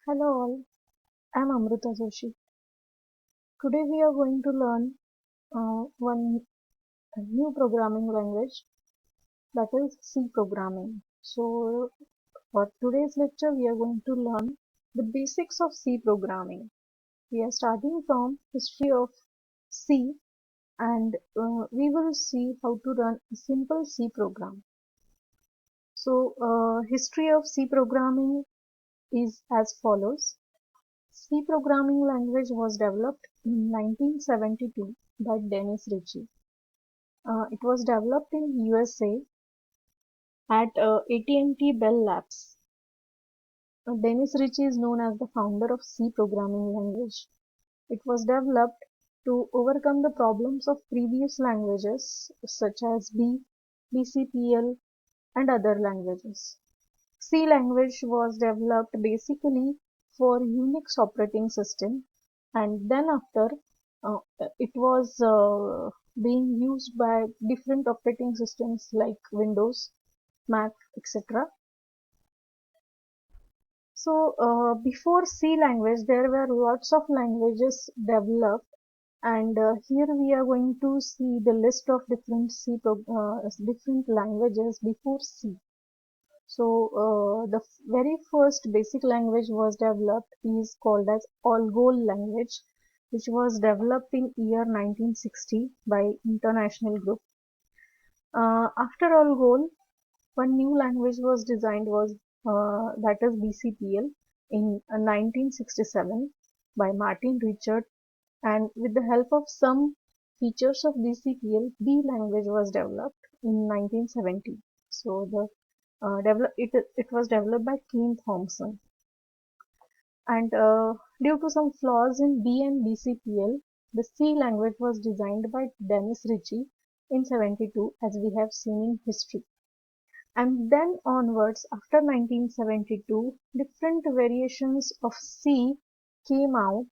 Hello all, I'm Amrita Joshi. Today we are going to learn one new programming language, that is C programming. So for today's lecture we are going to learn the basics of C programming. We are starting from history of C, and we will see how to run a simple C program. So history of C programming is as follows. C programming language was developed in 1972 by Dennis Ritchie. It was developed in USA at AT&T Bell Labs. Dennis Ritchie is known as the founder of C programming language. It was developed to overcome the problems of previous languages such as B, BCPL, and other languages. C language was developed basically for Unix operating system, and then after uh, it was being used by different operating systems like Windows, Mac, etc. So before C language there were lots of languages developed, and here we are going to see the list of different languages before C. So the very first basic language was developed is called as Algol language, which was developed in year 1960 by International Group. After Algol, one new language was designed, was that is BCPL in 1967 by Martin Richard, and with the help of some features of BCPL, B language was developed in 1970. So it was developed by Keen Thompson, and due to some flaws in B and BCPL, the C language was designed by Dennis Ritchie in 72, as we have seen in history. And then onwards, after 1972, different variations of C came out,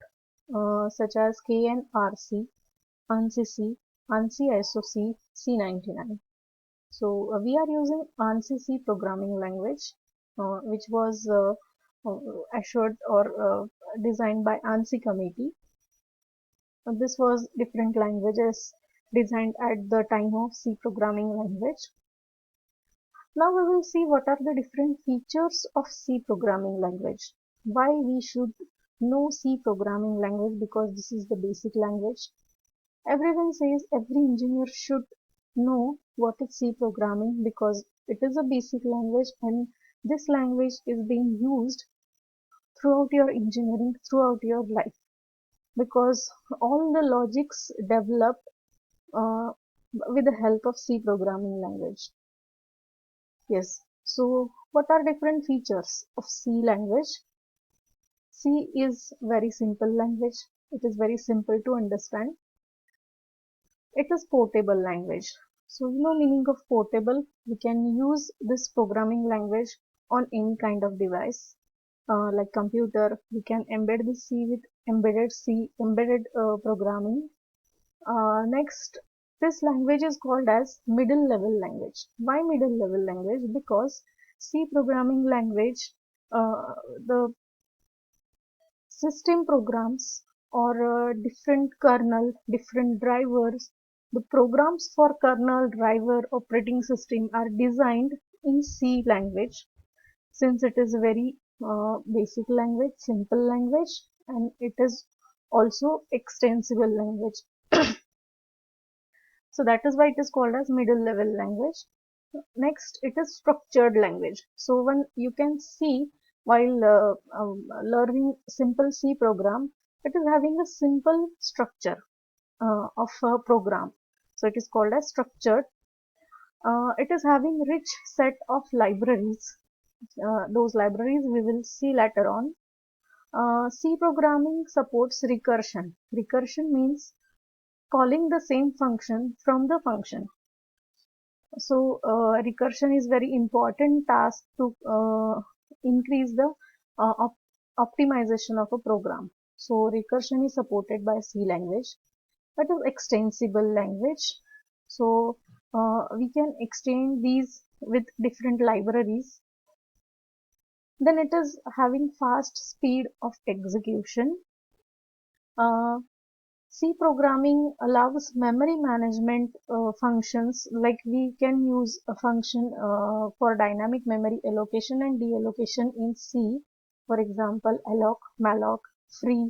such as KNRC, ANSI C, ANSI ISO-C, C99. So we are using ANSI C programming language, which was assured or designed by ANSI committee. This was different languages designed at the time of C programming language. Now we will see what are the different features of C programming language. Why we should know C programming language, because this is the basic language. Everyone says every engineer should know what is C programming because it is a basic language, and this language is being used throughout your engineering, throughout your life, because all the logics developed uh, with the help of C programming language. Yes. So what are different features of C language? C is very simple language. It is very simple to understand. It is portable language. So you know meaning of portable. We can use this programming language on any kind of device, like computer. We can embed the C with embedded programming. Next, this language is called as middle level language. Why middle level language? Because C programming language, the system programs or different kernel, different drivers, the programs for kernel, driver, operating system are designed in C language, since it is a very basic language, simple language, and it is also extensible language. So that is why it is called as middle level language. Next, it is structured language. So when you can see, while learning simple C program, it is having a simple structure of a program. So it is called as structured. It is having rich set of libraries. Those libraries we will see later on. C programming supports recursion. Recursion means calling the same function from the function. So recursion is very important task to increase the op optimization of a program. So recursion is supported by C language. That is extensible language. So we can extend these with different libraries. Then it is having fast speed of execution. Uh, C programming allows memory management functions, like we can use a function for dynamic memory allocation and deallocation in C. For example, alloc, malloc, free.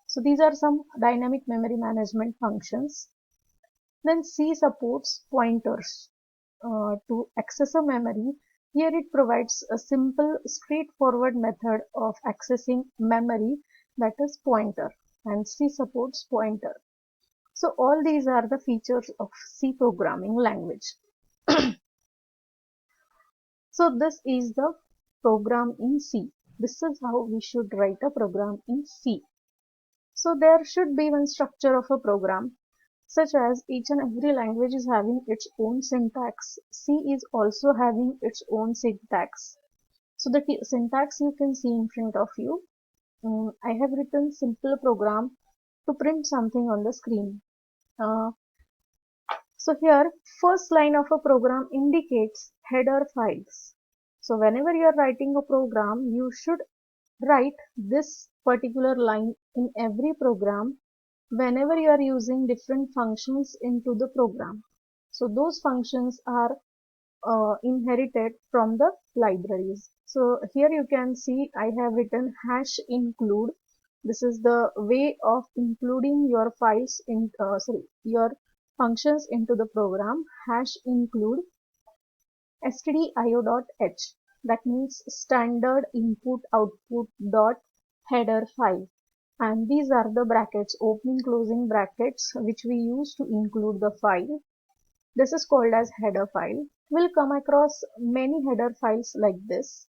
So these are some dynamic memory management functions. Then C supports pointers to access a memory. Here it provides a simple, straightforward method of accessing memory, that is pointer, and C supports pointer. So all these are the features of C programming language. So this is the program in C. This is how we should write a program in C. So there should be one structure of a program, such as each and every language is having its own syntax. C is also having its own syntax. So the syntax you can see in front of you. I have written simple program to print something on the screen. Uh, So here, first line of a program indicates header files. So whenever you are writing a program, you should write this particular line in every program whenever you are using different functions into the program. So those functions are inherited from the libraries. So here you can see I have written hash include. This is the way of including your files in your functions into the program. Hash include stdio.h, that means standard input output dot header file, and these are the brackets, opening closing brackets, which we use to include the file. This is called as header file. We'll come across many header files like this.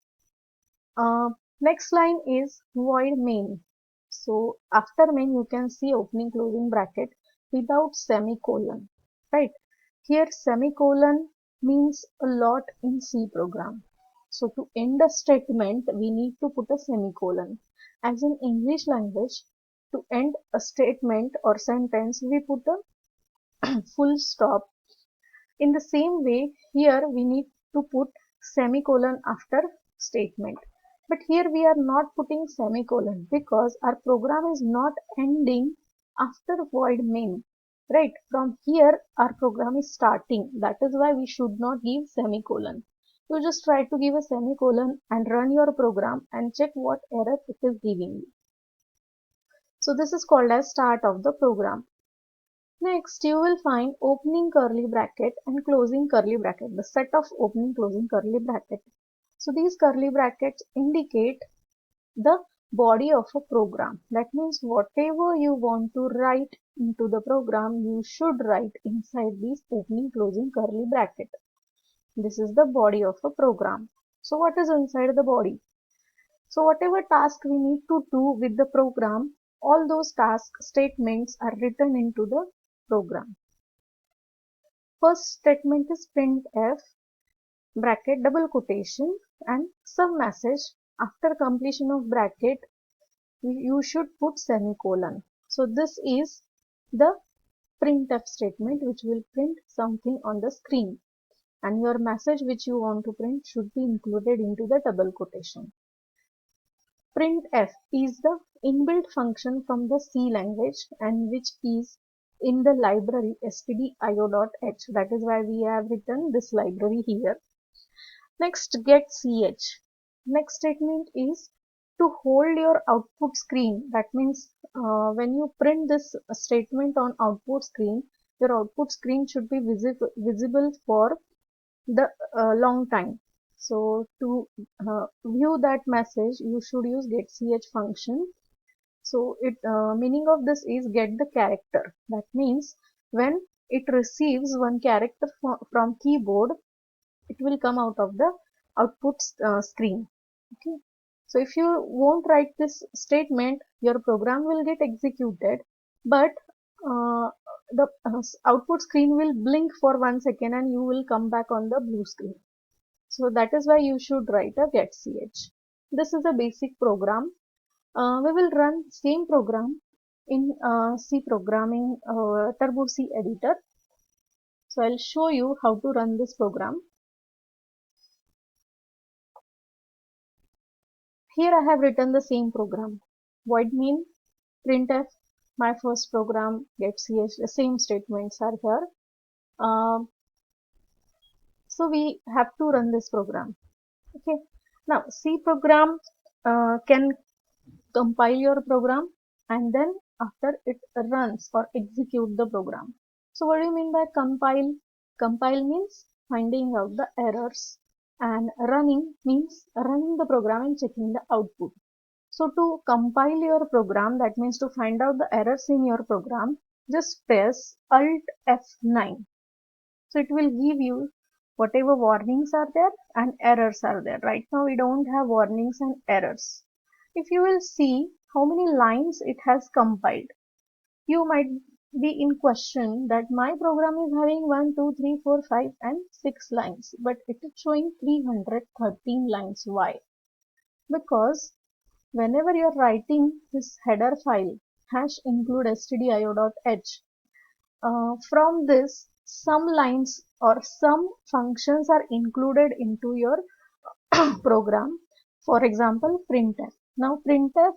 Next line is void main. So after main you can see opening closing bracket without semicolon, right? Here semicolon means a lot in C program. So to end a statement we need to put a semicolon. As in English language, to end a statement or sentence we put a full stop. In the same way, here we need to put semicolon after statement. But here we are not putting semicolon because our program is not ending after void main. Right? From here our program is starting. That is why we should not give semicolon. You just try to give a semicolon and run your program and check what error it is giving you. So this is called as start of the program. Next, you will find opening curly bracket and closing curly bracket, the set of opening closing curly bracket. So these curly brackets indicate the body of a program. That means whatever you want to write into the program, you should write inside these opening closing curly bracket. This is the body of a program. So what is inside the body? So whatever task we need to do with the program, all those task statements are written into the program. First statement is printf bracket double quotation and some message. After completion of bracket, you should put semicolon. So this is the printf statement which will print something on the screen, and your message which you want to print should be included into the double quotation. Printf is the inbuilt function from the C language and which is in the library stdio.h. That is why we have written this library here. Next, get ch. Next statement is to hold your output screen. That means when you print this statement on output screen, your output screen should be visible for the long time. So to view that message, you should use get ch function. So it meaning of this is get the character. That means when it receives one character from keyboard, it will come out of the output screen. Okay. So if you won't write this statement, your program will get executed, but the output screen will blink for 1 second and you will come back on the blue screen. So that is why you should write a get ch. This is a basic program. We will run same program in C programming Turbo C editor. So I'll show you how to run this program. here I have written the same program. Void main, printf, my first program, getch, the same statements are here. So we have to run this program. Okay. Now C program can compile your program and then after it runs or execute the program. So what do you mean by compile? Compile means finding out the errors, and running means running the program and checking the output. So to compile your program, that means to find out the errors in your program, just press Alt F9. So it will give you whatever warnings are there and errors are there. Right now we don't have warnings and errors. If you will see how many lines it has compiled, you might be in question that my program is having 1, 2, 3, 4, 5 and 6 lines, but it is showing 313 lines. Why? Because whenever you are writing this header file hash include stdio.h, from this some lines or some functions are included into your program. For example, printf. Now printf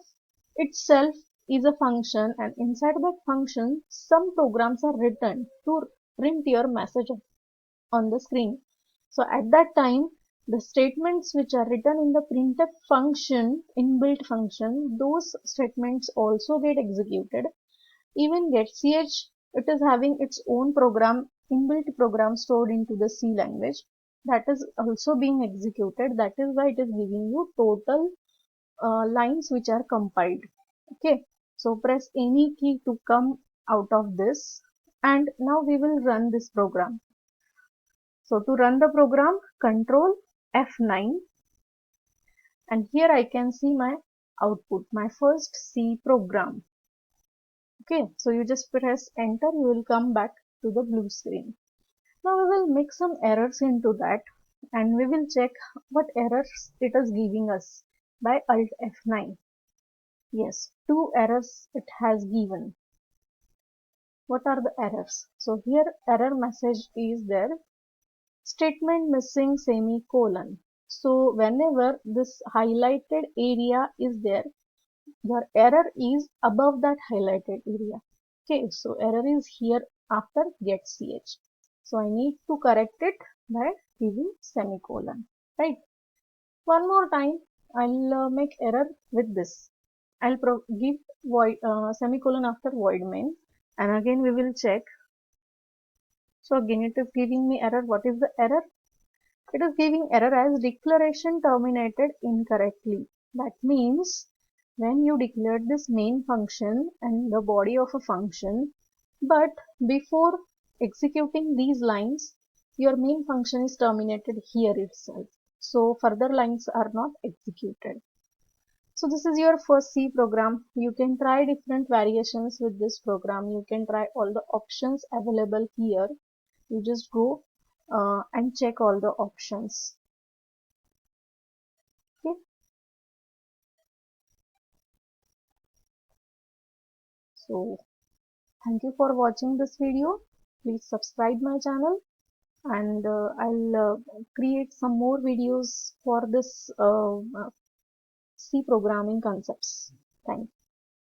itself is a function, and inside that function some programs are written to print your message on the screen. So at that time, the statements which are written in the printf function, inbuilt function, those statements also get executed. Even getch, it is having its own program, inbuilt program stored into the C language, that is also being executed. That is why it is giving you total lines which are compiled. Okay, so press any key to come out of this, and now we will run this program. So to run the program, Control F9, and here I can see my output, my first C program. Okay, so you just press enter, you will come back to the blue screen. Now we will make some errors into that and we will check what errors it is giving us by Alt F9. Yes, 2 errors it has given. What are the errors? So here error message is there, statement missing semicolon. So whenever this highlighted area is there, your error is above that highlighted area. Okay, so error is here after getch. So I need to correct it by giving semicolon, right? One more time, I'll make error with this. I'll give void semicolon after void main, and again we will check. So again it is giving me error. What is the error? It is giving error as declaration terminated incorrectly. That means when you declared this main function and the body of a function, but before executing these lines, your main function is terminated here itself. So further lines are not executed. So this is your first C program. You can try different variations with this program. You can try all the options available here. You just go and check all the options. Okay. So thank you for watching this video. Please subscribe my channel, and I'll create some more videos for this C programming concepts. Thank you.